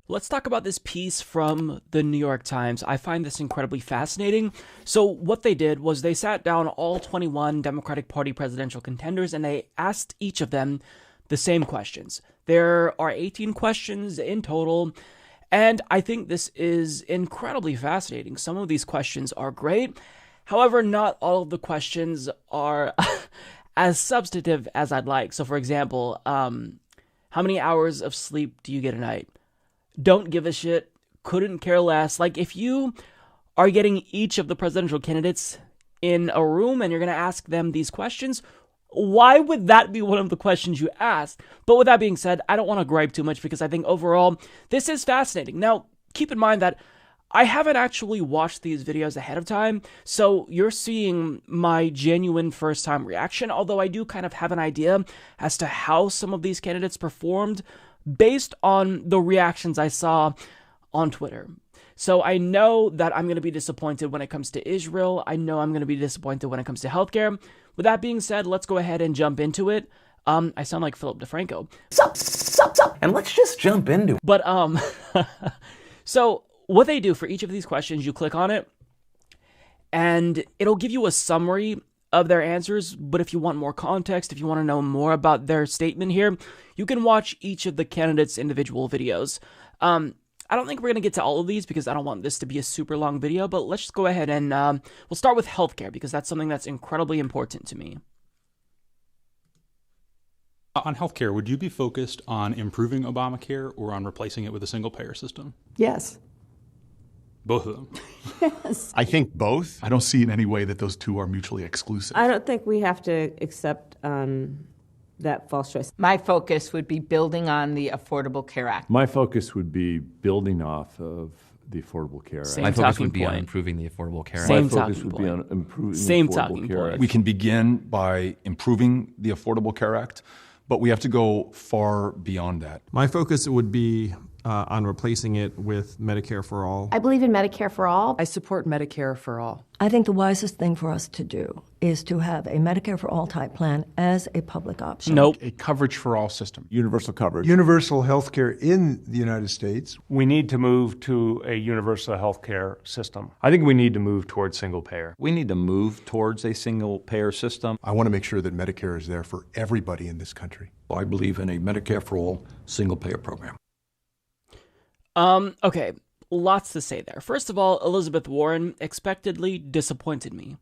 Let's talk about this piece from the New York Times. I find this incredibly fascinating. So what they did was they sat down all 21 Democratic Party presidential contenders and they asked each of them the same questions. There are 18 questions in total, and I think this is incredibly fascinating. Some of these questions are great. However, not all of the questions are as substantive as I'd like. So for example, how many hours of sleep do you get a night? Don't give a shit, couldn't care less. Like, if you are getting each of the presidential candidates in a room and you're going to ask them these questions, why would that be one of the questions you ask? But with that being said, I don't want to gripe too much because I think overall this is fascinating. Now, keep in mind that I haven't actually watched these videos ahead of time, so you're seeing my genuine first-time reaction, although I do kind of have an idea as to how some of these candidates performed based on the reactions I saw on Twitter. So I know that I'm going to be disappointed when it comes to Israel. I know I'm going to be disappointed when it comes to healthcare. With that being said, let's go ahead and jump into it. I sound like Philip DeFranco. Sup. And let's just jump into it. But, so what they do for each of these questions, you click on it, and it'll give you a summary of their answers. But if you want more context, if you want to know more about their statement here, you can watch each of the candidates' individual videos. I don't think we're going to get to all of these because I don't want this to be a super long video, but let's just go ahead and we'll start with healthcare because that's something that's incredibly important to me. On healthcare, would you be focused on improving Obamacare or on replacing it with a single-payer system? Yes. Both of them. Yes. I think both. I don't see in any way that those two are mutually exclusive. I don't think we have to accept that false choice. My focus would be building on the Affordable Care Act. My focus would be building off of the Affordable Care Act. My focus would be on improving the Affordable Care Act. My focus would be on improving the Affordable Care Act. We can begin by improving the Affordable Care Act, but we have to go far beyond that. My focus would be on replacing it with Medicare for All. I believe in Medicare for All. I support Medicare for All. I think the wisest thing for us to do is to have a Medicare for All type plan as a public option. Nope. A coverage for all system. Universal coverage. Universal health care in the United States. We need to move to a universal health care system. I think we need to move towards single payer. We need to move towards a single payer system. I want to make sure that Medicare is there for everybody in this country. I believe in a Medicare for all single payer program. Okay, lots to say there. First of all, Elizabeth Warren expectedly disappointed me.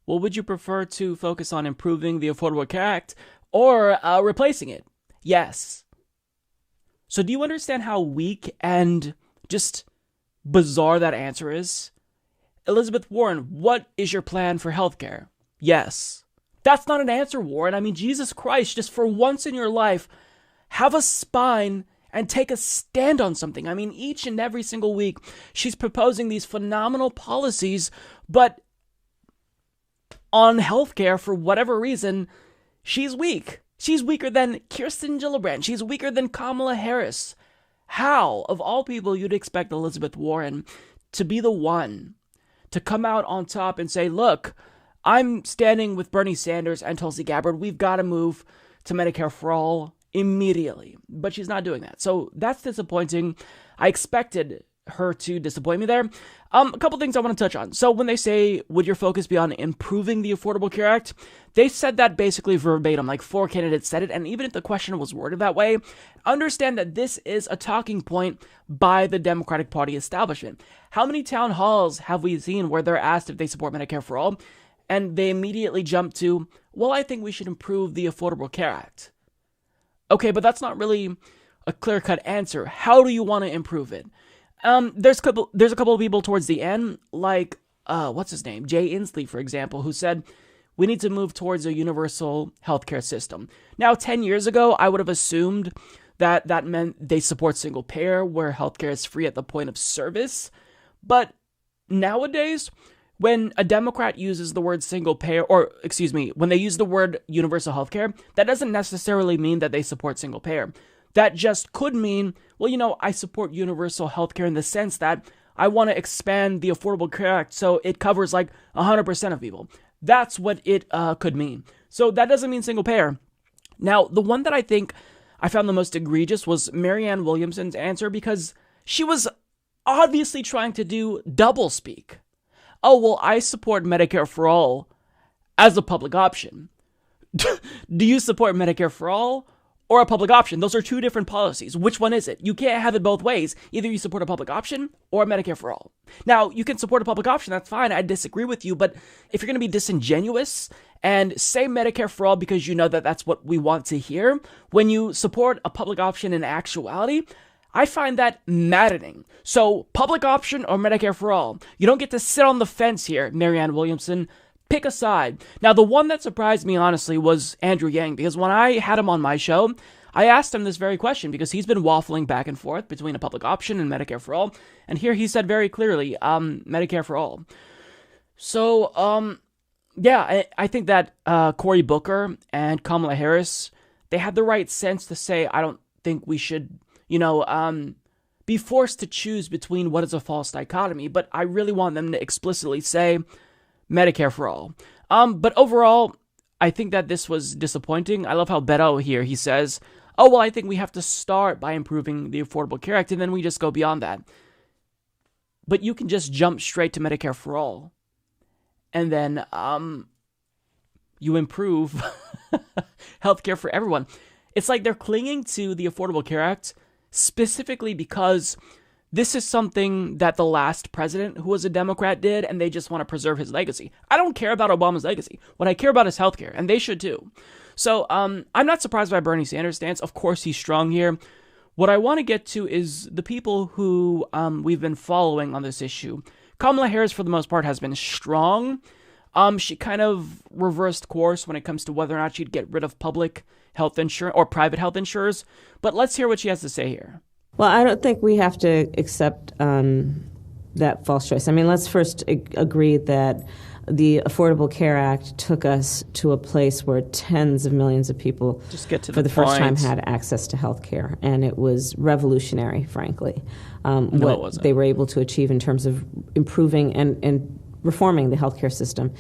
Well, would you prefer to focus on improving the Affordable Care Act or replacing it? Yes. So do you understand how weak and just bizarre that answer is? Elizabeth Warren, what is your plan for healthcare? Yes. That's not an answer, Warren. I mean, Jesus Christ, just for once in your life, have a spine and take a stand on something. I mean, each and every single week, she's proposing these phenomenal policies, but on healthcare, for whatever reason, she's weak. She's weaker than Kirsten Gillibrand. She's weaker than Kamala Harris. How, of all people, you'd expect Elizabeth Warren to be the one to come out on top and say, look, I'm standing with Bernie Sanders and Tulsi Gabbard. We've got to move to Medicare for All immediately, but she's not doing that. So that's disappointing. I expected her to disappoint me there. A couple things I want to touch on. So when they say, would your focus be on improving the Affordable Care Act? They said that basically verbatim, like 4 candidates said it. And even if the question was worded that way, understand that this is a talking point by the Democratic Party establishment. How many town halls have we seen where they're asked if they support Medicare for All? And they immediately jump to, well, I think we should improve the Affordable Care Act. Okay, but that's not really a clear-cut answer. How do you want to improve it? There's a couple of people towards the end, like, what's his name? Jay Inslee, for example, who said, we need to move towards a universal healthcare system. Now, 10 years ago, I would have assumed that that meant they support single payer, where healthcare is free at the point of service. But nowadays, when a Democrat uses the word single payer, when they use the word universal healthcare, that doesn't necessarily mean that they support single payer. That just could mean, well, I support universal healthcare in the sense that I want to expand the Affordable Care Act so it covers like 100% of people. That's what it could mean. So that doesn't mean single payer. Now, the one that I think I found the most egregious was Marianne Williamson's answer, because she was obviously trying to do double speak. Oh, well, I support Medicare for all as a public option. Do you support Medicare for all or a public option? Those are two different policies. Which one is it? You can't have it both ways. Either you support a public option or Medicare for all. Now, you can support a public option. That's fine. I disagree with you. But if you're going to be disingenuous and say Medicare for all because you know that that's what we want to hear, when you support a public option in actuality, I find that maddening. So, public option or Medicare for all? You don't get to sit on the fence here, Marianne Williamson. Pick a side. Now, the one that surprised me, honestly, was Andrew Yang, because when I had him on my show, I asked him this very question, because he's been waffling back and forth between a public option and Medicare for all, and here he said very clearly, Medicare for all. So, yeah, I think that Cory Booker and Kamala Harris, they had the right sense to say, I don't think we should, be forced to choose between what is a false dichotomy, but I really want them to explicitly say Medicare for all. But overall, I think that this was disappointing. I love how Beto here, he says, oh, well, I think we have to start by improving the Affordable Care Act, and then we just go beyond that. But you can just jump straight to Medicare for all, and then you improve healthcare for everyone. It's like they're clinging to the Affordable Care Act specifically because this is something that the last president, who was a Democrat, did, and they just want to preserve his legacy. I don't care about Obama's legacy. What I care about is healthcare, and they should too. So I'm not surprised by Bernie Sanders' stance. Of course, he's strong here. What I want to get to is the people who we've been following on this issue. Kamala Harris, for the most part, has been strong. She kind of reversed course when it comes to whether or not she'd get rid of public health insurance or private health insurers. But let's hear what she has to say here. Well, I don't think we have to accept that false choice. I mean, let's first agree that the Affordable Care Act took us to a place where tens of millions of people just get to for the first time had access to health care, and it was revolutionary, frankly, what they were able to achieve in terms of improving and reforming the healthcare system.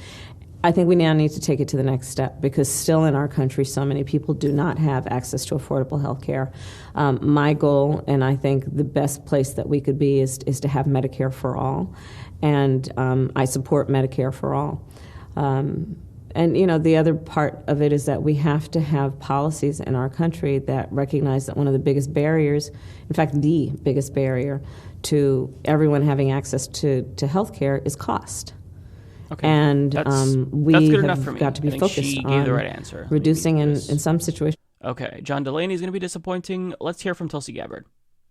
I think we now need to take it to the next step because still in our country, so many people do not have access to affordable health care. My goal, and I think the best place that we could be, is to have Medicare for all. And I support Medicare for all. And, the other part of it is that we have to have policies in our country that recognize that one of the biggest barriers, in fact, the biggest barrier to everyone having access to health care is cost. Okay. And we that's good have enough for me. got to be focused she on gave the right answer. reducing in some situations. Okay, John Delaney is going to be disappointing. Let's hear from Tulsi Gabbard.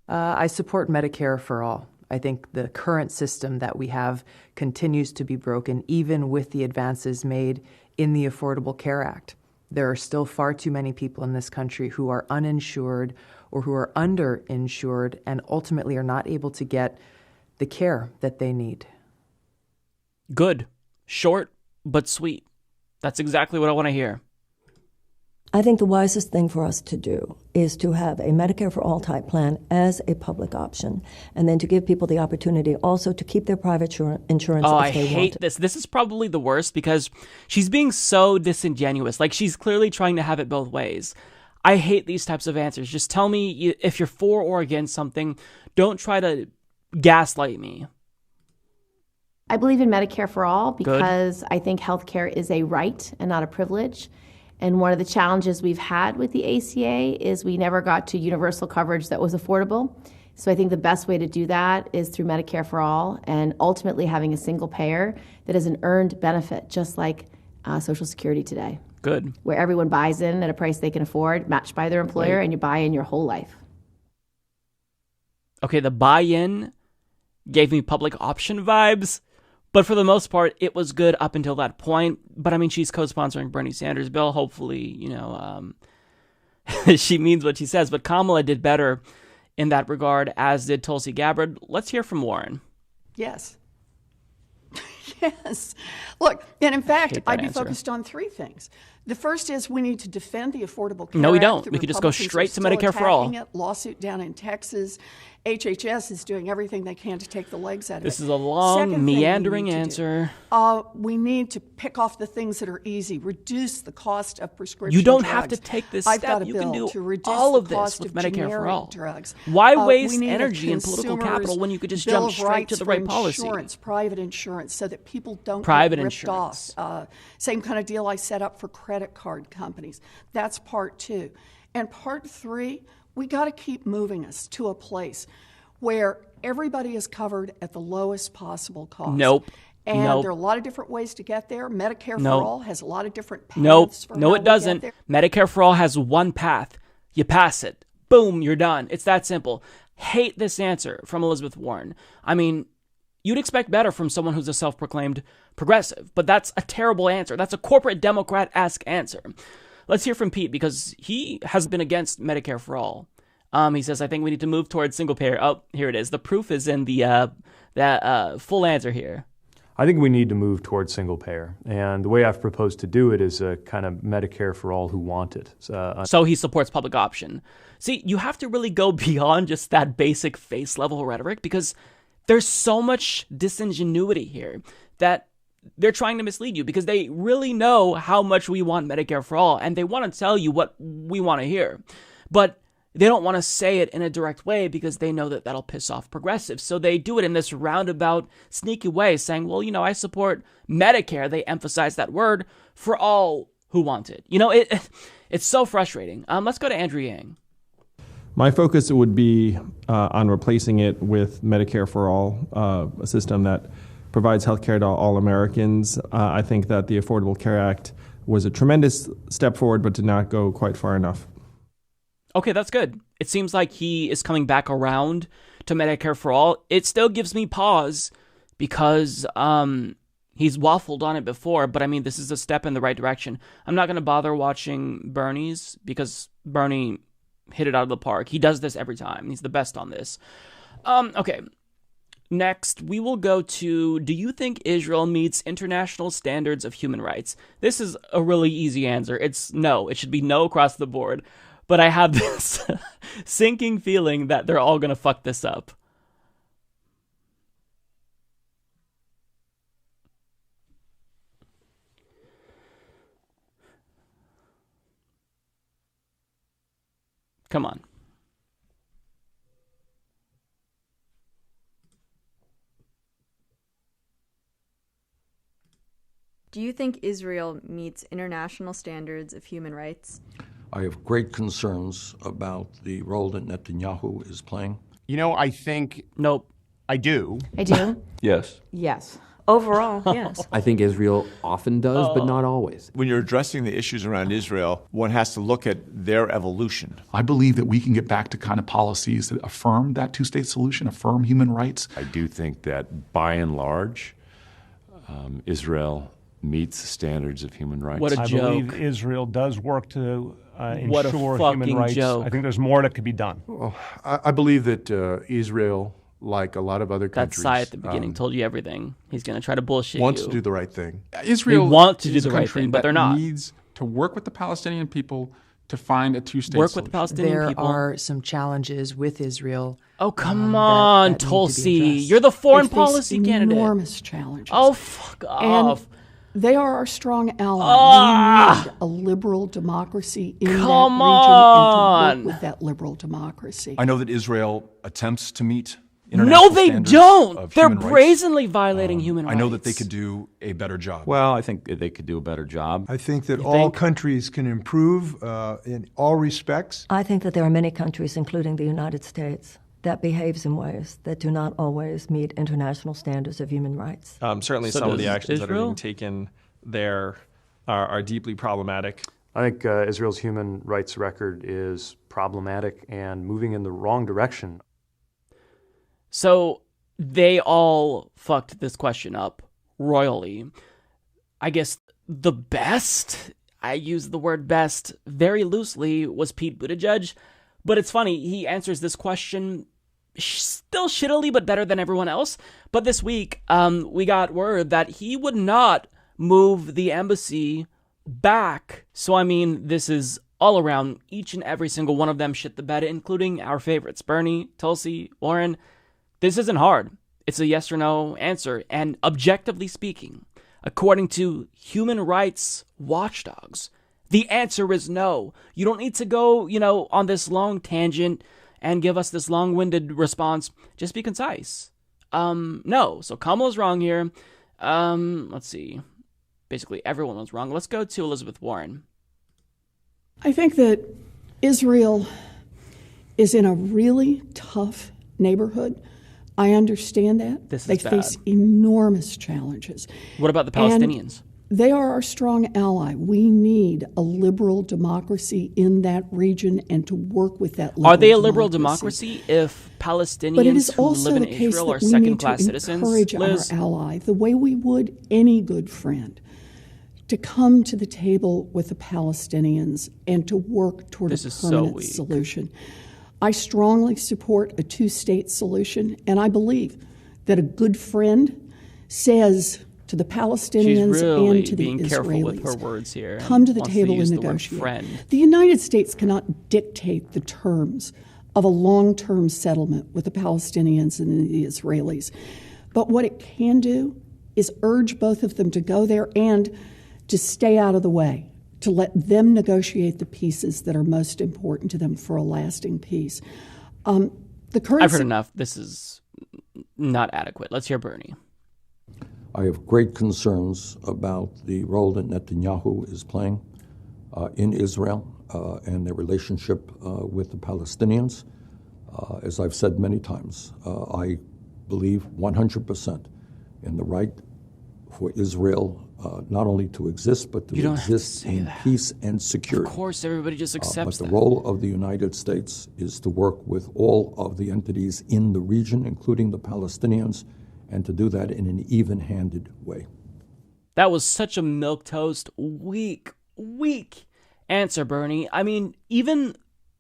I support Medicare for all. I think the current system that we have continues to be broken, even with the advances made in the Affordable Care Act. There are still far too many people in this country who are uninsured or who are underinsured and ultimately are not able to get the care that they need. Good. Short, but sweet. That's exactly what I want to hear. I think the wisest thing for us to do is to have a Medicare for all type plan as a public option, and then to give people the opportunity also to keep their private insurance if they want. I hate this. This is probably the worst because she's being so disingenuous. Like, she's clearly trying to have it both ways. I hate these types of answers. Just tell me if you're for or against something. Don't try to gaslight me. I believe in Medicare for all because I think healthcare is a right and not a privilege. And one of the challenges we've had with the ACA is we never got to universal coverage that was affordable. So I think the best way to do that is through Medicare for all and ultimately having a single payer that is an earned benefit, just like Social Security today. Good. Where everyone buys in at a price they can afford, matched by their employer, and you buy in your whole life. Okay, the buy-in gave me public option vibes. But for the most part, it was good up until that point. But I mean, she's co-sponsoring Bernie Sanders' bill. Hopefully, she means what she says. But Kamala did better in that regard, as did Tulsi Gabbard. Let's hear from Warren. Yes. Yes. Look, and in fact, I'd be focused on three things. The first is we need to defend the Affordable Care Act. No, we don't. We could just go straight to Medicare for all. Lawsuit down in Texas. HHS is doing everything they can to take the legs out of it. This is a long, meandering answer. We need to pick off the things that are easy, reduce the cost of prescription drugs. You don't drugs. have to take this I've step. got a You can bill do to reduce all of the this cost with of Medicare for all. drugs. Why waste We need energy a and political consumer's capital when you could just Bill jump of straight rights to the for right policy? Insurance, private insurance, so that people don't Private get ripped insurance. off. Same kind of deal I set up for credit card companies. That's part 2. And part 3, we got to keep moving us to a place where everybody is covered at the lowest possible cost. Nope. And Nope. there are a lot of different ways to get there. Medicare Nope. for All has a lot of different paths Nope. for No, how it we doesn't. get there. Medicare for All has one path. You pass it. Boom, you're done. It's that simple. Hate this answer from Elizabeth Warren. I mean, you'd expect better from someone who's a self-proclaimed progressive, but that's a terrible answer. That's a corporate Democrat-esque answer. Let's hear from Pete, because he has been against Medicare for All. He says, I think we need to move towards single payer. Oh, here it is. The proof is in the full answer here. I think we need to move towards single payer. And the way I've proposed to do it is a kind of Medicare for all who want it. So he supports public option. See, you have to really go beyond just that basic face level rhetoric, because there's so much disingenuity here that they're trying to mislead you, because they really know how much we want Medicare for all, and they want to tell you what we want to hear. But they don't want to say it in a direct way because they know that that'll piss off progressives. So they do it in this roundabout, sneaky way, saying, well, I support Medicare. They emphasize that word for all who want it. It's so frustrating. Let's go to Andrew Yang. My focus would be on replacing it with Medicare for All, a system that provides health care to all Americans. I think that the Affordable Care Act was a tremendous step forward, but did not go quite far enough. Okay, that's good. It seems like he is coming back around to Medicare for All. It still gives me pause because he's waffled on it before, but I mean, this is a step in the right direction. I'm not going to bother watching Bernie's because Bernie hit it out of the park. He does this every time. He's the best on this. Okay. Next, we will go to, do you think Israel meets international standards of human rights? This is a really easy answer. It's no. It should be no across the board. But I have this sinking feeling that they're all going to fuck this up. Come on. Do you think Israel meets international standards of human rights? I have great concerns about the role that Netanyahu is playing. I think... Nope. I do. I do. Yes. Yes. Overall, yes. I think Israel often does, but not always. When you're addressing the issues around Israel, one has to look at their evolution. I believe that we can get back to kind of policies that affirm that two-state solution, affirm human rights. I do think that, by and large, Israel meets the standards of human rights. What a joke. I believe Israel does work to what ensure a fucking human rights. joke. I think there's more that could be done. Well, I believe that Israel, like a lot of other That countries, Sai at the beginning told you everything. He's going to try to bullshit wants you. to do the right thing. Israel They want to do is the a right country thing, but that they're not. needs to work with the Palestinian people to find a two-state Work solution. with the Palestinian There people. are some challenges with Israel. Oh, come on, that need to be Tulsi. addressed. You're the foreign They face policy candidate. enormous challenges. Oh, fuck off. And they are our strong ally. Ah! We need a liberal democracy in Come that region on. and to work with that liberal democracy. I know that Israel attempts to meet No, international they standards don't. of They're human rights. brazenly violating human I rights. know that they could do a better job. Well, I think they could do a better job. I think that You all think? countries can improve in all respects. I think that there are many countries, including the United States, that behaves in ways that do not always meet international standards of human rights. Certainly So some of does the actions that are Israel? being taken there are deeply problematic. I think Israel's human rights record is problematic and moving in the wrong direction. So they all fucked this question up royally. I guess the best, I use the word best very loosely, was Pete Buttigieg. But it's funny, he answers this question still shittily, but better than everyone else. But this week, we got word that he would not move the embassy back. So, I mean, this is all around, each and every single one of them shit the bed, including our favorites, Bernie, Tulsi, Warren. This isn't hard. It's a yes or no answer. And objectively speaking, according to human rights watchdogs, the answer is no. You don't need to go, on this long tangent and give us this long-winded response. Just be concise. No. So Kamala's wrong here. Let's see. Basically, everyone was wrong. Let's go to Elizabeth Warren. I think that Israel is in a really tough neighborhood. I understand that. They face enormous challenges. What about the Palestinians? And they are our strong ally. We need a liberal democracy in that region and to work with that liberal democracy. Are they a liberal democracy if Palestinians who live in Israel are second-class citizens? But it is also the case that we need to encourage our ally, the way we would any good friend, to come to the table with the Palestinians and to work toward a permanent solution. I strongly support a two-state solution, and I believe that a good friend says to the Palestinians and to the Israelis, careful with her words here. Come to the table and negotiate. The United States cannot dictate the terms of a long-term settlement with the Palestinians and the Israelis. But what it can do is urge both of them to go there and to stay out of the way, to let them negotiate the pieces that are most important to them for a lasting peace. I've heard enough. This is not adequate. Let's hear Bernie. I have great concerns about the role that Netanyahu is playing in Israel and their relationship with the Palestinians. As I've said many times, I believe 100% in the right for Israel not only to exist, but to exist in peace and security. Of course, everybody just accepts that. But the role of the United States is to work with all of the entities in the region, including the Palestinians, and to do that in an even-handed way. That was such a milquetoast, weak answer, Bernie. I mean, even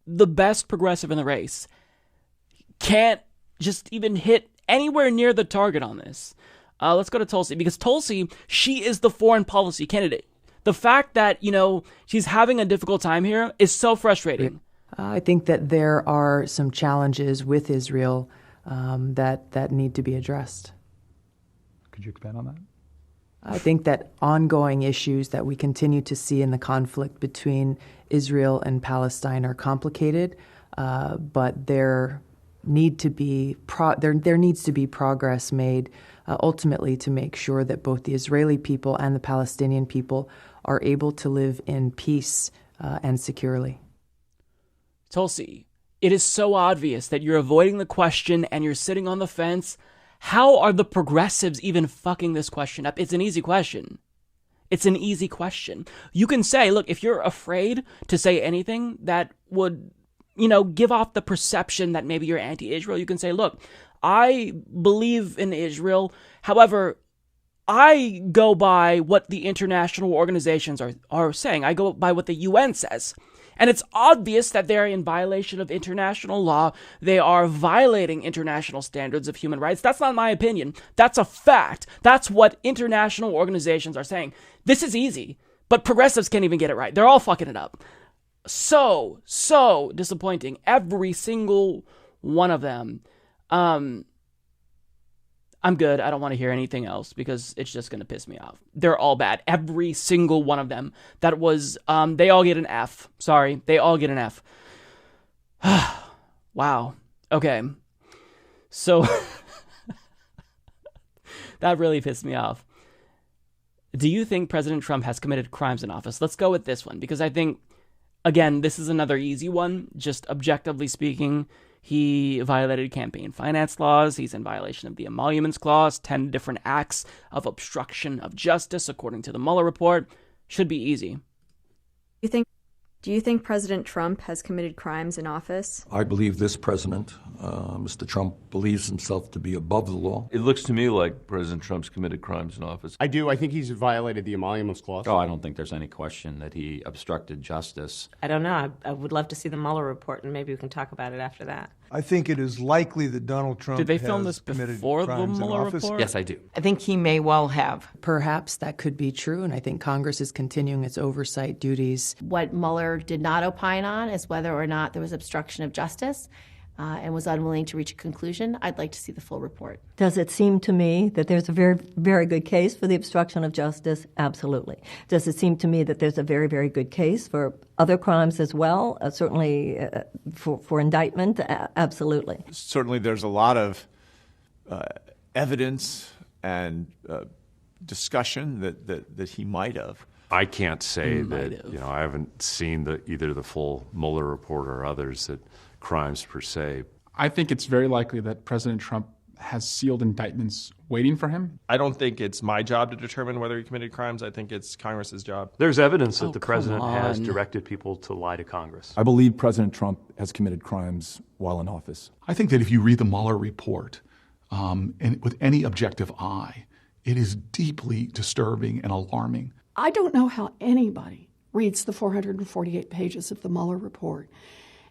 the best progressive in the race can't just even hit anywhere near the target on this. Let's go to Tulsi, because Tulsi, she is the foreign policy candidate. The fact that, she's having a difficult time here is so frustrating. I think that there are some challenges with Israel that need to be addressed. Could you expand on that? I think that ongoing issues that we continue to see in the conflict between Israel and Palestine are complicated, but there needs to be progress made ultimately to make sure that both the Israeli people and the Palestinian people are able to live in peace and securely. Tulsi, it is so obvious that you're avoiding the question and you're sitting on the fence. How are the progressives even fucking this question up? It's an easy question. You can say, look, if you're afraid to say anything that would, give off the perception that maybe you're anti-Israel, you can say, look, I believe in Israel. However, I go by what the international organizations are saying. I go by what the UN says. And it's obvious that they're in violation of international law. They are violating international standards of human rights. That's not my opinion. That's a fact. That's what international organizations are saying. This is easy, but progressives can't even get it right. They're all fucking it up. So disappointing. Every single one of them. I'm good. I don't want to hear anything else because it's just going to piss me off. They're all bad. Every single one of them. That was, they all get an F. Sorry. They all get an F. Wow. Okay. So, that really pissed me off. Do you think President Trump has committed crimes in office? Let's go with this one because I think, again, this is another easy one. Just objectively speaking, he violated campaign finance laws. He's in violation of the Emoluments Clause, 10 different acts of obstruction of justice, according to the Mueller report. Should be easy. Do you think President Trump has committed crimes in office? I believe this president, Mr. Trump, believes himself to be above the law. It looks to me like President Trump's committed crimes in office. I do. I think he's violated the Emoluments Clause. Oh, I don't think there's any question that he obstructed justice. I don't know. I would love to see the Mueller report, and maybe we can talk about it after that. I think it is likely that Donald Trump Did they film has this committed before the crimes in Mueller office. report? Yes, I do. I think he may well have. Perhaps that could be true, and I think Congress is continuing its oversight duties. What Mueller did not opine on is whether or not there was obstruction of justice and was unwilling to reach a conclusion. I'd like to see the full report. Does it seem to me that there's a very, very good case for the obstruction of justice? Absolutely. Does it seem to me that there's a very, very good case for other crimes as well? Certainly for indictment? Absolutely. Certainly there's a lot of evidence and discussion that he might have. I can't say that, I haven't seen either the full Mueller report or others that crimes per se. I think it's very likely that President Trump has sealed indictments waiting for him. I don't think it's my job to determine whether he committed crimes. I think it's Congress's job. There's evidence that the president has directed people to lie to Congress. I believe President Trump has committed crimes while in office. I think that if you read the Mueller report and with any objective eye, it is deeply disturbing and alarming. I don't know how anybody reads the 448 pages of the Mueller report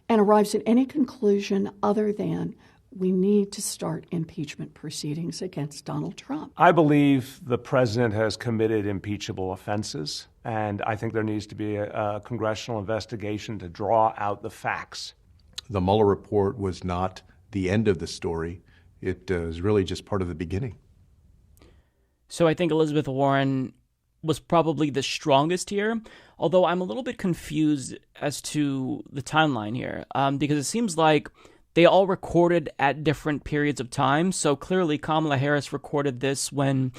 and arrives at any conclusion other than we need to start impeachment proceedings against Donald Trump. I believe the president has committed impeachable offenses, and I think there needs to be a congressional investigation to draw out the facts. The Mueller report was not the end of the story. It is really just part of the beginning. So I think Elizabeth Warren was probably the strongest here, although I'm a little bit confused as to the timeline here, because it seems like they all recorded at different periods of time. So clearly Kamala Harris recorded this when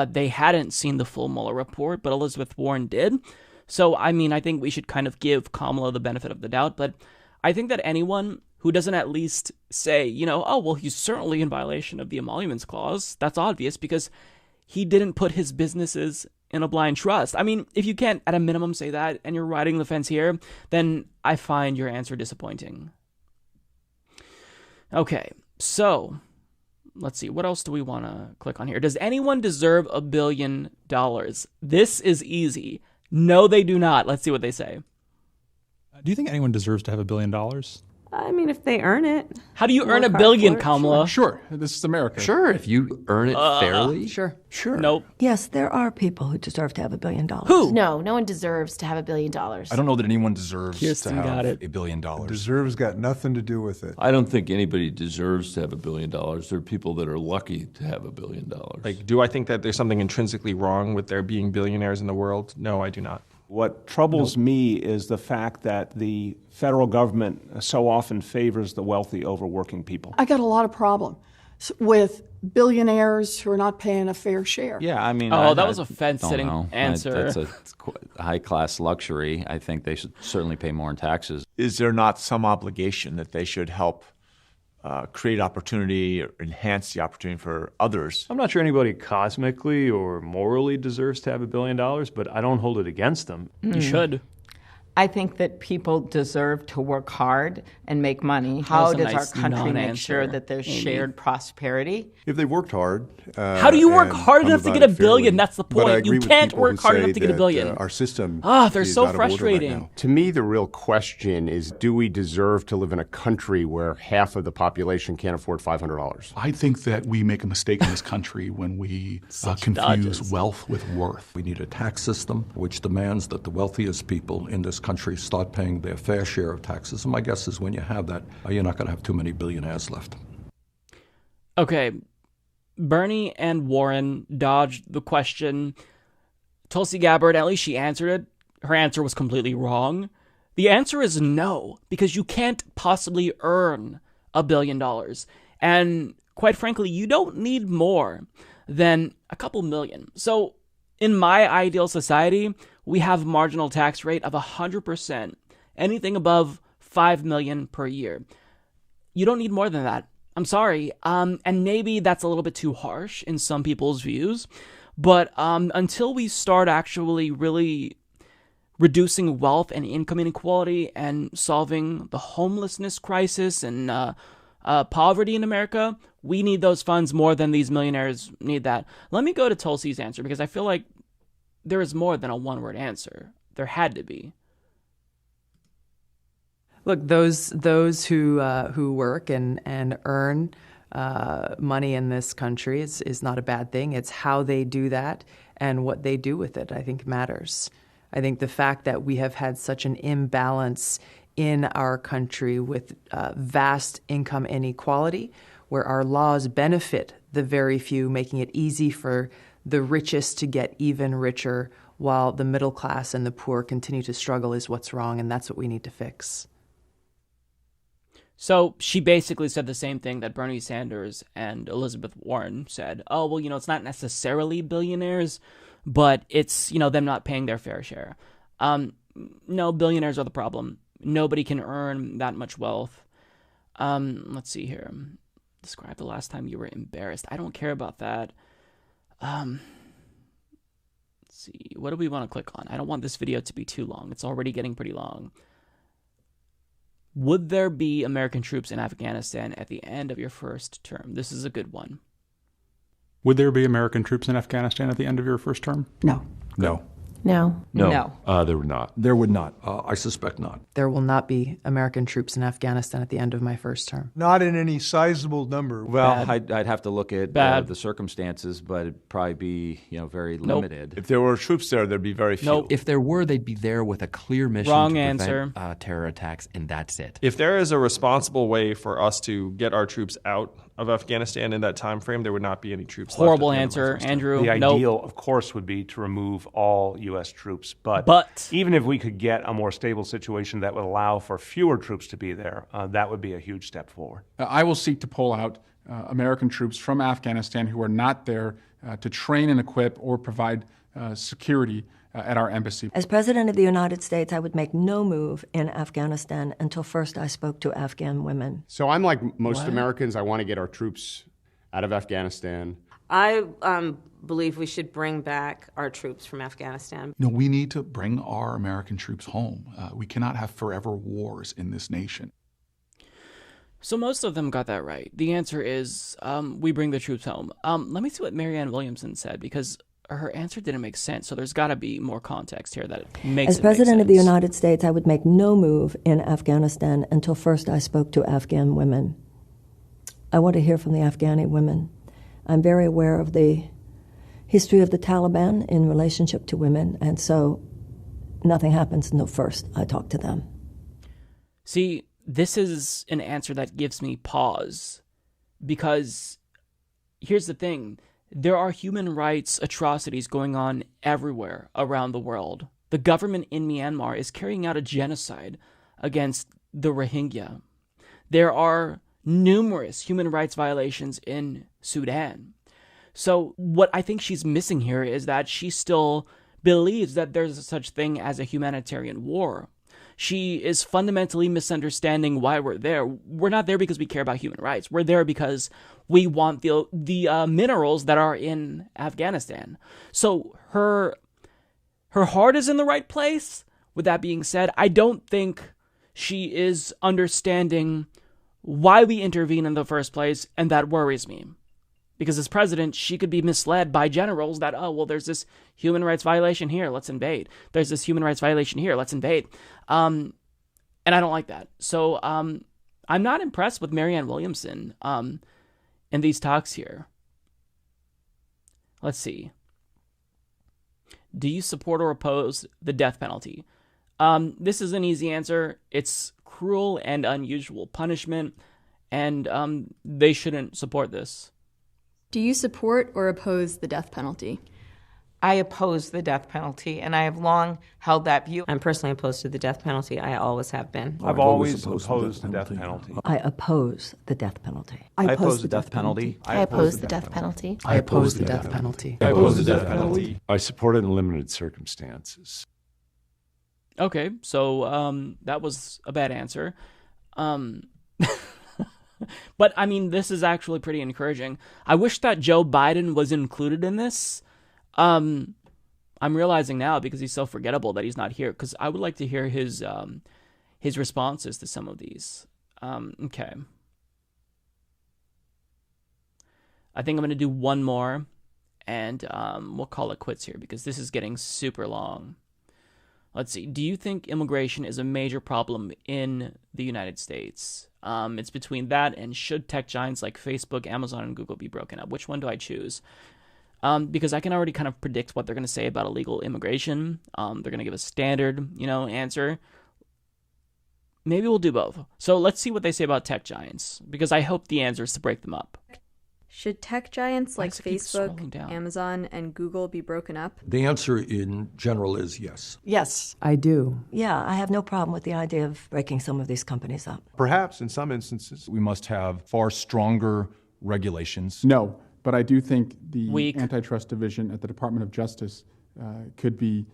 they hadn't seen the full Mueller report, but Elizabeth Warren did. So, I mean, I think we should kind of give Kamala the benefit of the doubt, but I think that anyone who doesn't at least say, oh, well, he's certainly in violation of the Emoluments Clause, that's obvious because he didn't put his businesses in a blind trust. I mean, if you can't at a minimum say that and you're riding the fence here, then I find your answer disappointing. Okay, so let's see. What else do we want to click on here? Does anyone deserve $1 billion? This is easy. No, they do not. Let's see what they say. Do you think anyone deserves to have $1 billion? I mean, if they earn it. How do you earn $1 billion, Kamala? Sure. This is America. Sure, if you earn it fairly. Sure. Nope. Yes, there are people who deserve to have $1 billion. Who? No one deserves to have $1 billion. I don't know that anyone deserves Kirsten to got have it. $1 billion. Deserves got nothing to do with it. I don't think anybody deserves to have $1 billion. There are people that are lucky to have $1 billion. Like, do I think that there's something intrinsically wrong with there being billionaires in the world? No, I do not. What troubles me is the fact that the federal government so often favors the wealthy over working people. I got a lot of problems with billionaires who are not paying a fair share. Yeah, I mean... that was a fence-sitting answer. That's a high-class luxury. I think they should certainly pay more in taxes. Is there not some obligation that they should help create opportunity or enhance the opportunity for others? I'm not sure anybody cosmically or morally deserves to have $1 billion, but I don't hold it against them. You should. I think that people deserve to work hard and make money. How does our country make sure that there's shared prosperity? If they worked hard. How do you work hard enough to get $1 billion? That's the point. You can't work hard enough to get $1 billion. Our system they're is so out of order frustrating. right now. To me, the real question is, do we deserve to live in a country where half of the population can't afford $500? I think that we make a mistake in this country when we confuse wealth with worth. We need a tax system which demands that the wealthiest people in this country start paying their fair share of taxes. And my guess is when you have that, you're not going to have too many billionaires left. Okay, Bernie and Warren dodged the question. Tulsi Gabbard, at least she answered it. Her answer was completely wrong. The answer is no, because you can't possibly earn $1 billion. And quite frankly, you don't need more than a couple million. So in my ideal society, we have a marginal tax rate of 100%. Anything above $5 million per year. You don't need more than that. I'm sorry. And maybe that's a little bit too harsh in some people's views. But until we start actually really reducing wealth and income inequality and solving the homelessness crisis and poverty in America, we need those funds more than these millionaires need that. Let me go to Tulsi's answer because I feel like there is more than a one-word answer. There had to be. Look, those who work and earn money in this country is not a bad thing. It's how they do that and what they do with it, I think, matters. I think the fact that we have had such an imbalance in our country with vast income inequality, where our laws benefit the very few, making it easy for the richest to get even richer while the middle class and the poor continue to struggle, is what's wrong, and that's what we need to fix. So she basically said the same thing that Bernie Sanders and Elizabeth Warren said. Oh, well, it's not necessarily billionaires, but it's, them not paying their fair share. No, billionaires are the problem. Nobody can earn that much wealth. Let's see here. Describe the last time you were embarrassed. I don't care about that. Let's see. What do we want to click on? I don't want this video to be too long. It's already getting pretty long. Would there be American troops in Afghanistan at the end of your first term? This is a good one. Would there be American troops in Afghanistan at the end of your first term? No. No. No. There would not. There would not. I suspect not. There will not be American troops in Afghanistan at the end of my first term. Not in any sizable number. Well, I'd have to look at the circumstances, but it'd probably be very limited. If there were troops there, there'd be very few. If there were, they'd be there with a clear mission Wrong to answer. prevent terror attacks, and that's it. If there is a responsible way for us to get our troops out of Afghanistan in that time frame, there would not be any troops left. Horrible answer, Andrew. The ideal, of course, would be to remove all U.S. troops. But even if we could get a more stable situation that would allow for fewer troops to be there, that would be a huge step forward. I will seek to pull out American troops from Afghanistan who are not there to train and equip or provide security at our embassy. As President of the United States, I would make no move in Afghanistan until first I spoke to Afghan women. So I'm like most Americans. I want to get our troops out of Afghanistan. I believe we should bring back our troops from Afghanistan. No, we need to bring our American troops home. We cannot have forever wars in this nation. So most of them got that right. The answer is we bring the troops home. Let me see what Marianne Williamson said, because her answer didn't make sense. So there's got to be more context here that it makes As President of the United States, I would make no move in Afghanistan until first I spoke to Afghan women. I want to hear from the Afghani women. I'm very aware of the history of the Taliban in relationship to women, and so nothing happens until first I talk to them. See, this is an answer that gives me pause, because here's the thing. There are human rights atrocities going on everywhere around the world. The government in Myanmar is carrying out a genocide against the Rohingya. There are numerous human rights violations in Sudan. So what I think she's missing here is that she still believes that there's such thing as a humanitarian war. She is fundamentally misunderstanding why we're there. We're not there because we care about human rights. We're there because we want the minerals that are in Afghanistan. So her heart is in the right place. With that being said, I don't think she is understanding why we intervene in the first place, and that worries me. Because as president, she could be misled by generals that, there's this human rights violation here, let's invade. There's this human rights violation here, let's invade. And I don't like that. So I'm not impressed with Marianne Williamson in these talks here. Let's see. Do you support or oppose the death penalty? This is an easy answer. It's cruel and unusual punishment, and they shouldn't support this. Do you support or oppose the death penalty? I oppose the death penalty, and I have long held that view. I'm personally opposed to the death penalty. I always have been. I've always opposed the death penalty. I oppose the death penalty. I oppose the death penalty. I oppose the death penalty. I oppose the death penalty. I oppose the death penalty. I support it in limited circumstances. Okay, so that was a bad answer. But, I mean, this is actually pretty encouraging. I wish that Joe Biden was included in this. I'm realizing now, because he's so forgettable, that he's not here, because I would like to hear his responses to some of these. Okay. I think I'm going to do one more, and we'll call it quits here, because this is getting super long. Let's see. Do you think immigration is a major problem in the United States? It's between that and should tech giants like Facebook, Amazon, and Google be broken up? Which one do I choose? Because I can already kind of predict what they're going to say about illegal immigration. They're going to give a standard, answer. Maybe we'll do both. So let's see what they say about tech giants, because I hope the answer is to break them up. Should tech giants like Facebook, Amazon, and Google be broken up? The answer in general is yes. Yes. I do. Yeah, I have no problem with the idea of breaking some of these companies up. Perhaps in some instances we must have far stronger regulations. No, but I do think the antitrust division at the Department of Justice could be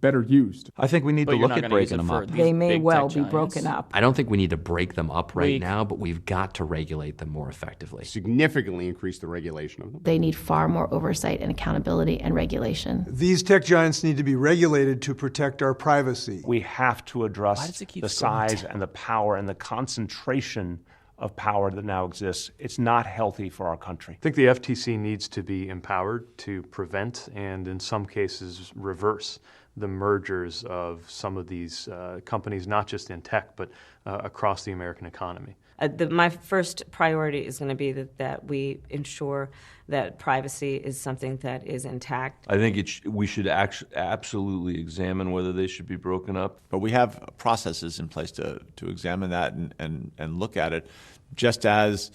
better used. I think we need to look at breaking them up. They may well be broken up. I don't think we need to break them up right now, but we've got to regulate them more effectively. Significantly increase the regulation of them. They need far more oversight and accountability and regulation. These tech giants need to be regulated to protect our privacy. We have to address the size and the power and the concentration of power that now exists. It's not healthy for our country. I think the FTC needs to be empowered to prevent and in some cases reverse the mergers of some of these companies, not just in tech, but across the American economy. My first priority is going to be that we ensure that privacy is something that is intact. I think we should absolutely examine whether they should be broken up. But we have processes in place to examine that and look at it, just as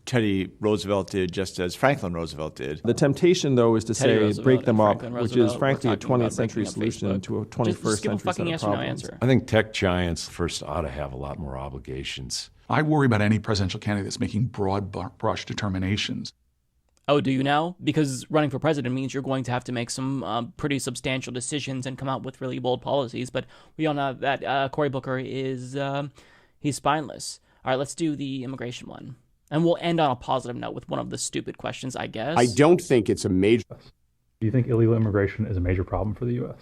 Teddy Roosevelt did, just as Franklin Roosevelt did. The temptation, though, is to say break them up, which is frankly a 20th century solution to a 21st century set of problems. I think tech giants first ought to have a lot more obligations. I worry about any presidential candidate that's making broad brush determinations. Oh, do you now? Because running for president means you're going to have to make some pretty substantial decisions and come out with really bold policies. But we all know that Cory Booker is he's spineless. All right, let's do the immigration one. And we'll end on a positive note with one of the stupid questions, I guess. I don't think it's a major... Do you think illegal immigration is a major problem for the U.S.?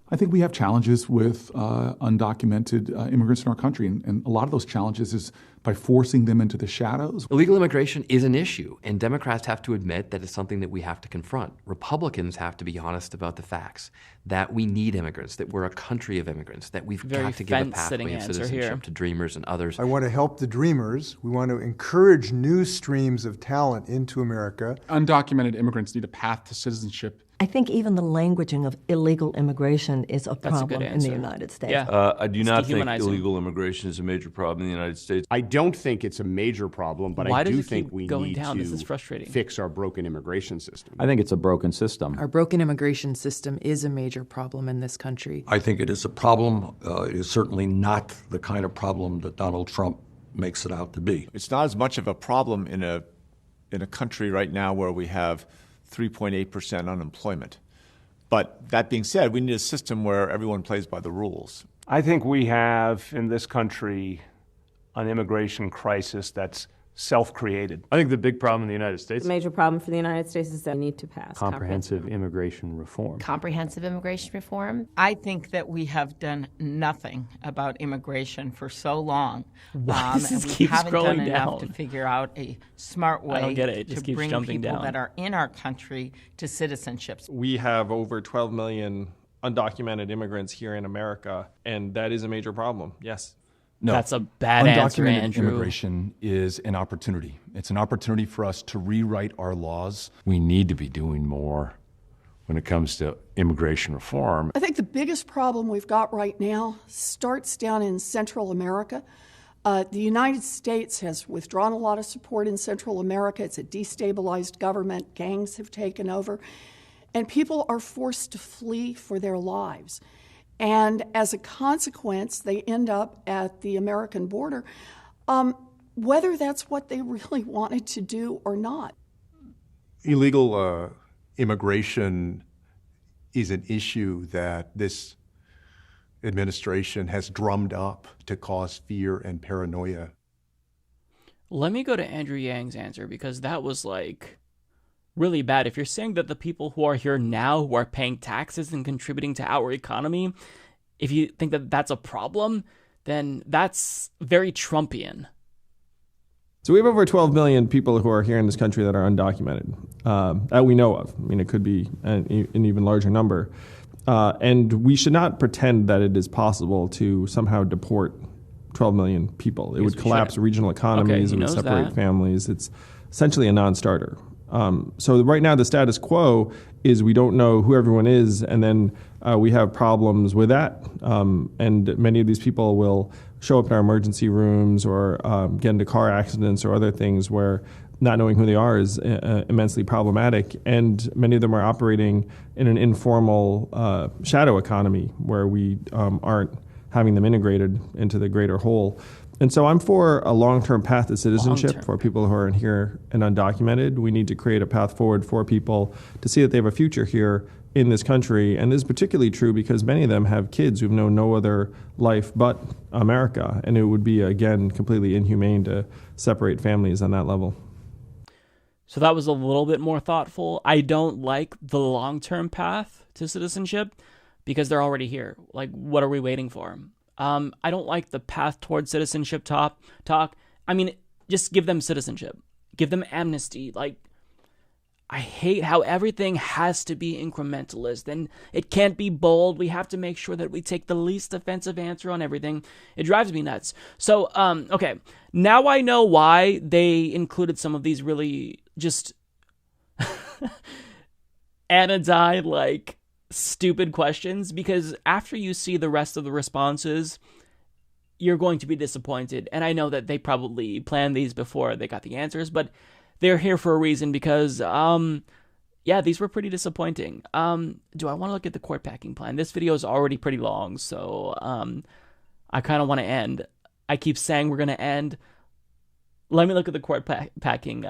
I think we have challenges with undocumented immigrants in our country, and a lot of those challenges is by forcing them into the shadows. Illegal immigration is an issue, and Democrats have to admit that it's something that we have to confront. Republicans have to be honest about the facts, that we need immigrants, that we're a country of immigrants, that we've got to give a pathway of citizenship to dreamers and others. I want to help the dreamers. We want to encourage new streams of talent into America. Undocumented immigrants need a path to citizenship. I think even the languaging of illegal immigration is a problem in the United States. Yeah. I do not think illegal immigration is a major problem in the United States. I don't think it's a major problem, but I do think we need to fix our broken immigration system. I think it's a broken system. Our broken immigration system is a major problem in this country. I think it is a problem. It is certainly not the kind of problem that Donald Trump makes it out to be. It's not as much of a problem in a country right now where we have 3.8% unemployment. But that being said, we need a system where everyone plays by the rules. I think we have in this country an immigration crisis that's self-created. I think the big problem in the United States... The major problem for the United States is that we need to pass comprehensive immigration reform. Comprehensive immigration reform. I think that we have done nothing about immigration for so long. This we keeps haven't scrolling done down. enough to figure out a smart way to bring people that are in our country to citizenship. We have over 12 million undocumented immigrants here in America, and that is a major problem, yes. No. That's a bad answer, Undocumented Andrew. immigration is an opportunity. It's an opportunity for us to rewrite our laws. We need to be doing more when it comes to immigration reform. I think the biggest problem we've got right now starts down in Central America. The United States has withdrawn a lot of support in Central America. It's a destabilized government. Gangs have taken over. And people are forced to flee for their lives. And as a consequence, they end up at the American border, whether that's what they really wanted to do or not. Illegal immigration is an issue that this administration has drummed up to cause fear and paranoia. Let me go to Andrew Yang's answer, because that was really bad. If you're saying that the people who are here now, who are paying taxes and contributing to our economy, if you think that that's a problem, then that's very Trumpian. So we have over 12 million people who are here in this country that are undocumented, that we know of. I mean, it could be an even larger number. And we should not pretend that it is possible to somehow deport 12 million people. It would collapse regional economies, it would separate families. It's essentially a non-starter. So right now the status quo is we don't know who everyone is, and then we have problems with that. And many of these people will show up in our emergency rooms or get into car accidents or other things where not knowing who they are is immensely problematic. And many of them are operating in an informal shadow economy where we aren't having them integrated into the greater whole. And so I'm for a long-term path to citizenship for people who are in here and undocumented. We need to create a path forward for people to see that they have a future here in this country. And this is particularly true because many of them have kids who've known no other life but America. And it would be, again, completely inhumane to separate families on that level. So that was a little bit more thoughtful. I don't like the long-term path to citizenship because they're already here. Like, what are we waiting for? I don't like the path towards citizenship talk. I mean, just give them citizenship. Give them amnesty. Like, I hate how everything has to be incrementalist and it can't be bold. We have to make sure that we take the least offensive answer on everything. It drives me nuts. So, okay, now I know why they included some of these really just anodyne, like, stupid questions, because after you see the rest of the responses, you're going to be disappointed. And I know that they probably planned these before they got the answers, but they're here for a reason because, yeah, these were pretty disappointing. Do I want to look at the court packing plan? This video is already pretty long, so I kind of want to end. I keep saying we're going to end. Let me look at the court packing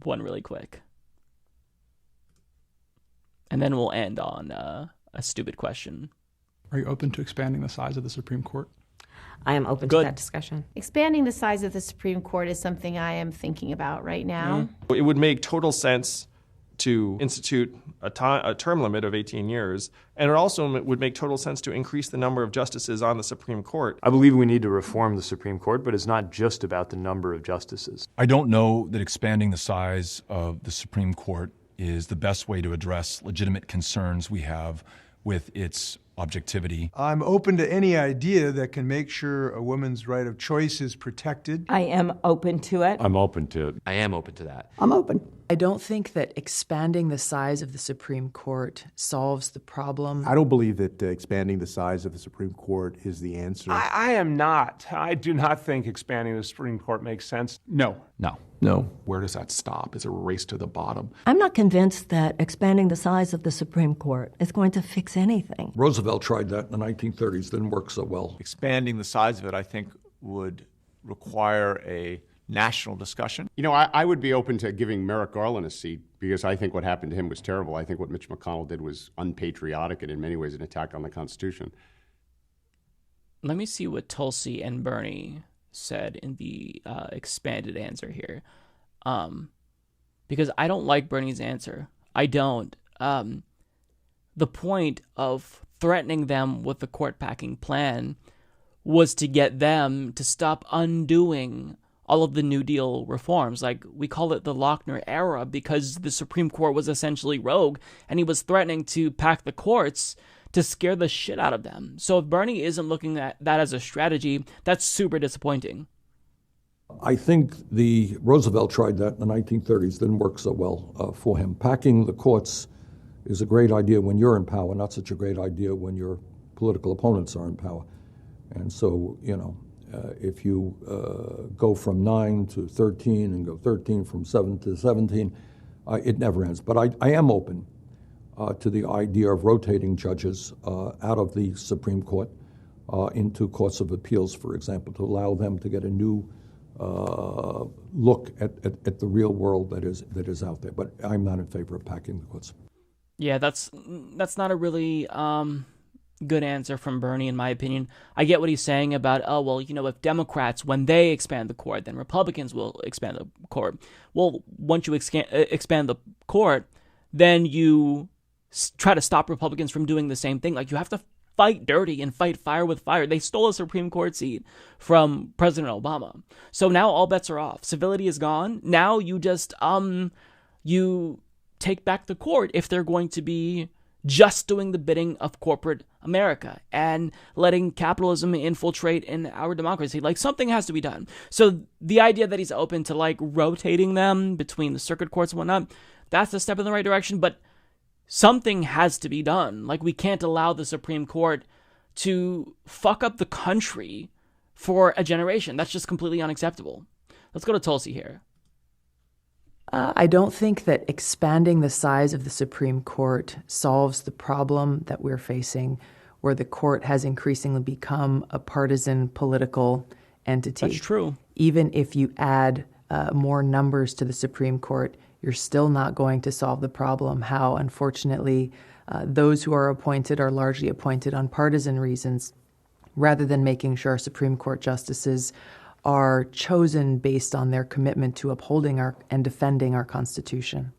one really quick. And then we'll end on a stupid question. Are you open to expanding the size of the Supreme Court? I am open to that discussion. Expanding the size of the Supreme Court is something I am thinking about right now. It would make total sense to institute a term limit of 18 years, and it also would make total sense to increase the number of justices on the Supreme Court. I believe we need to reform the Supreme Court, but it's not just about the number of justices. I don't know that expanding the size of the Supreme Court is the best way to address legitimate concerns we have with its objectivity. I'm open to any idea that can make sure a woman's right of choice is protected. I am open to it. I'm open to it. I am open to that. I'm open. I don't think that expanding the size of the Supreme Court solves the problem. I don't believe that expanding the size of the Supreme Court is the answer. I am not. I do not think expanding the Supreme Court makes sense. No. Where does that stop? Is it a race to the bottom? I'm not convinced that expanding the size of the Supreme Court is going to fix anything. Roosevelt tried that in the 1930s, didn't work so well. Expanding the size of it, I think, would require a national discussion. You know, I would be open to giving Merrick Garland a seat because I think what happened to him was terrible. I think what Mitch McConnell did was unpatriotic and in many ways an attack on the Constitution. Let me see what Tulsi and Bernie said in the expanded answer here. Because I don't like Bernie's answer. I don't. The point of threatening them with the court packing plan was to get them to stop undoing all of the New Deal reforms. Like, we call it the Lochner era because the Supreme Court was essentially rogue, and he was threatening to pack the courts to scare the shit out of them. So if Bernie isn't looking at that as a strategy, that's super disappointing. I think the Roosevelt tried that in the 1930s, didn't work so well for him. Packing the courts is a great idea when you're in power, not such a great idea when your political opponents are in power. And so, you know, if you go from 9 to 13 and go 13 from 7 to 17, it never ends. But I am open to the idea of rotating judges out of the Supreme Court into courts of appeals, for example, to allow them to get a new look at the real world that is out there. But I'm not in favor of packing the courts. Yeah, that's not a really good answer from Bernie, in my opinion. I get what he's saying about, oh, well, you know, if Democrats, when they expand the court, then Republicans will expand the court. Well, once you expand the court, then you try to stop Republicans from doing the same thing. Like, you have to fight dirty and fight fire with fire. They stole a Supreme Court seat from President Obama. So now all bets are off. Civility is gone. Now you just, you take back the court if they're going to be just doing the bidding of corporate America and letting capitalism infiltrate in our democracy. Like, something has to be done. So the idea that he's open to, like, rotating them between the circuit courts and whatnot, that's a step in the right direction, but something has to be done. Like, we can't allow the Supreme Court to fuck up the country for a generation. That's just completely unacceptable. Let's go to Tulsi here. I don't think that expanding the size of the Supreme Court solves the problem that we're facing, where the court has increasingly become a partisan political entity. That's true. Even if you add more numbers to the Supreme Court, you're still not going to solve the problem. How, unfortunately, those who are appointed are largely appointed on partisan reasons, rather than making sure Supreme Court justices are chosen based on their commitment to upholding and defending our Constitution.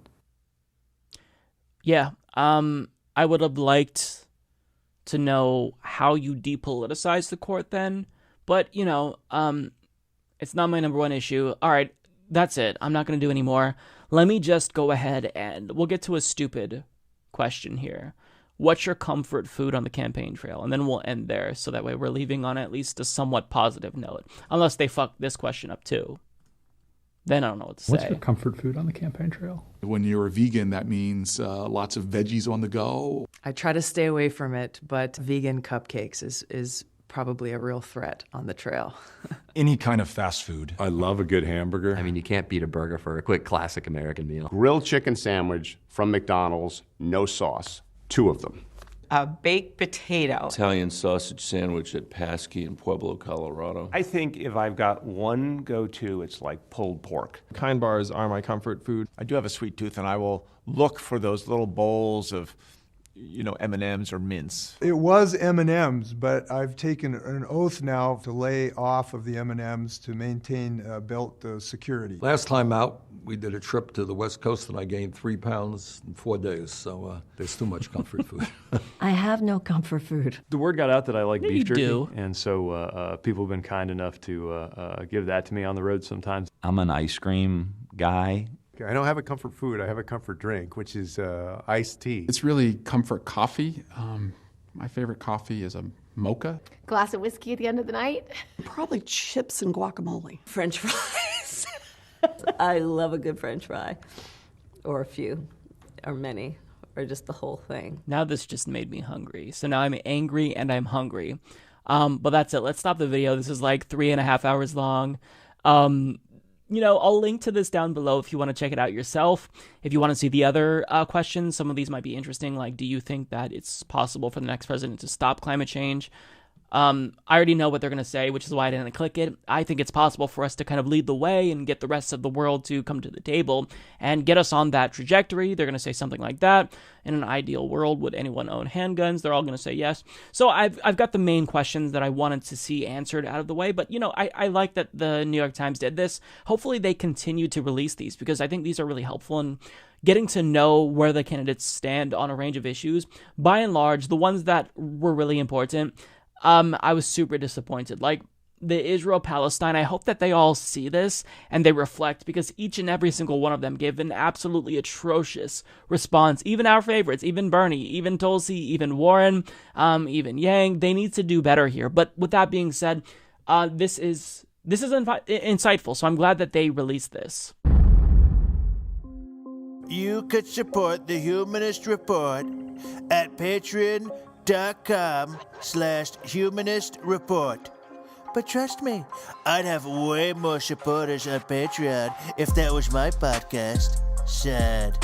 Yeah, I would have liked to know how you depoliticize the court then, but, you know, it's not my number one issue. All right, that's it. I'm not going to do any more. Let me just go ahead and we'll get to a stupid question here. What's your comfort food on the campaign trail? And then we'll end there, so that way we're leaving on at least a somewhat positive note. Unless they fuck this question up too. Then I don't know what to say. What's your comfort food on the campaign trail? When you're a vegan, that means lots of veggies on the go. I try to stay away from it, but vegan cupcakes is probably a real threat on the trail. Any kind of fast food. I love a good hamburger. I mean, you can't beat a burger for a quick classic American meal. Grilled chicken sandwich from McDonald's, no sauce. 2 of them. A baked potato. Italian sausage sandwich at Paskey in Pueblo, Colorado. I think if I've got one go-to, it's like pulled pork. Kind bars are my comfort food. I do have a sweet tooth, and I will look for those little bowls of, you know, M&Ms or mints. It was M&Ms, but I've taken an oath now to lay off of the M&Ms to maintain belt security. Last time out, we did a trip to the West Coast, and I gained 3 pounds in 4 days, so there's too much comfort food. I have no comfort food. The word got out that I like beef jerky, do. And so people have been kind enough to give that to me on the road sometimes. I'm an ice cream guy. I don't have a comfort food. I have a comfort drink, which is iced tea. It's really comfort coffee. My favorite coffee is a mocha. Glass of whiskey at the end of the night. Probably chips and guacamole. French fries. I love a good French fry. Or a few. Or many. Or just the whole thing. Now this just made me hungry. So now I'm angry and I'm hungry. But that's it. Let's stop the video. This is like 3.5 hours long. You know, I'll link to this down below if you want to check it out yourself. If you want to see the other questions, some of these might be interesting. Like, do you think that it's possible for the next president to stop climate change? I already know what they're going to say, which is why I didn't click it. I think it's possible for us to kind of lead the way and get the rest of the world to come to the table and get us on that trajectory. They're going to say something like that. In an ideal world, would anyone own handguns? They're all going to say yes. So I've got the main questions that I wanted to see answered out of the way. But, you know, I like that the New York Times did this. Hopefully they continue to release these, because I think these are really helpful in getting to know where the candidates stand on a range of issues. By and large, the ones that were really important, I was super disappointed. Like the Israel-Palestine, I hope that they all see this and they reflect, because each and every single one of them gave an absolutely atrocious response. Even our favorites, even Bernie, even Tulsi, even Warren, even Yang, they need to do better here. But with that being said, this is insightful, so I'm glad that they released this. You could support the Humanist Report at patreon.com/Humanist Report. But trust me, I'd have way more supporters on Patreon if that was my podcast. Sad.